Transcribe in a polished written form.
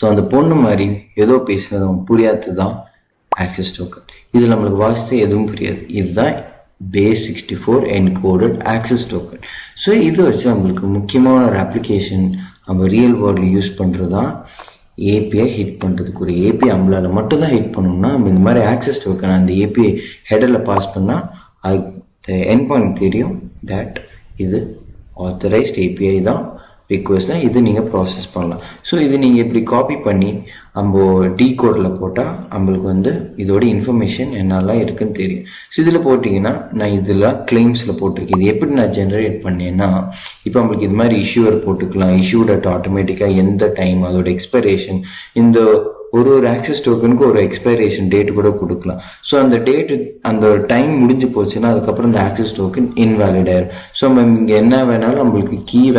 So அந்த பொண்ணு மாதிரி ஏதோ பேசுனதும் புரியாதது தான் ஆக்சஸ் டோக்கன். இதில் நம்மளுக்கு வாசித்து எதுவும் புரியாது. இதுதான் base64 encoded access token. So இது வச்சு நம்மளுக்கு முக்கியமான ஒரு அப்ளிகேஷன் நம்ம ரியல் வேர்ல்டில் யூஸ் பண்ணுறது தான் ஏபிஐ ஹிட் பண்ணுறதுக்கு. ஒரு ஏபிஐ நம்மளால் மட்டும்தான் ஹிட் பண்ணோம்னா நம்ம இந்த மாதிரி ஆக்சஸ் டோக்கன் அந்த ஏபிஐ ஹெடரில் பாஸ் பண்ணால் அது எண்ட் பாயிண்ட் தெரியும் தட் இது ஆத்தரைஸ்ட் ஏபிஐ தான் ரிக்வெஸ்ட் தான், இது நீங்கள் ப்ராசஸ் பண்ணலாம். ஸோ இது நீங்கள் இப்படி காப்பி பண்ணி நம்ம கோடில் போட்டால் நம்மளுக்கு இதோட இன்ஃபர்மேஷன் என்னெல்லாம் இருக்குன்னு தெரியும். ஸோ இதில் போட்டிங்கன்னா நான் இதில் கிளைம்ஸில் போட்டிருக்கேன். இது எப்படி நான் ஜென்ரேட் பண்ணேன்னா, இப்போ நம்மளுக்கு இது மாதிரி இஷ்யூவர் போட்டுக்கலாம். இஷ்யூட் அட் ஆட்டோமேட்டிக்காக எந்த டைம் அதோட எக்ஸ்பைரேஷன், இந்த ஒரு ஆக்சஸ் டோக்கனுக்கு ஒரு எக்ஸ்பைரேஷன் டேட் கூட கொடுக்கலாம். ஸோ அந்த டேட்டு அந்த டைம் முடிஞ்சு போச்சுன்னா அதுக்கப்புறம் இந்த ஆக்சஸ் டோக்கன் இன்வேலிட் ஆயிடும். ஸோ நம்ம இங்கே என்ன வேணாலும் நம்மளுக்கு கீ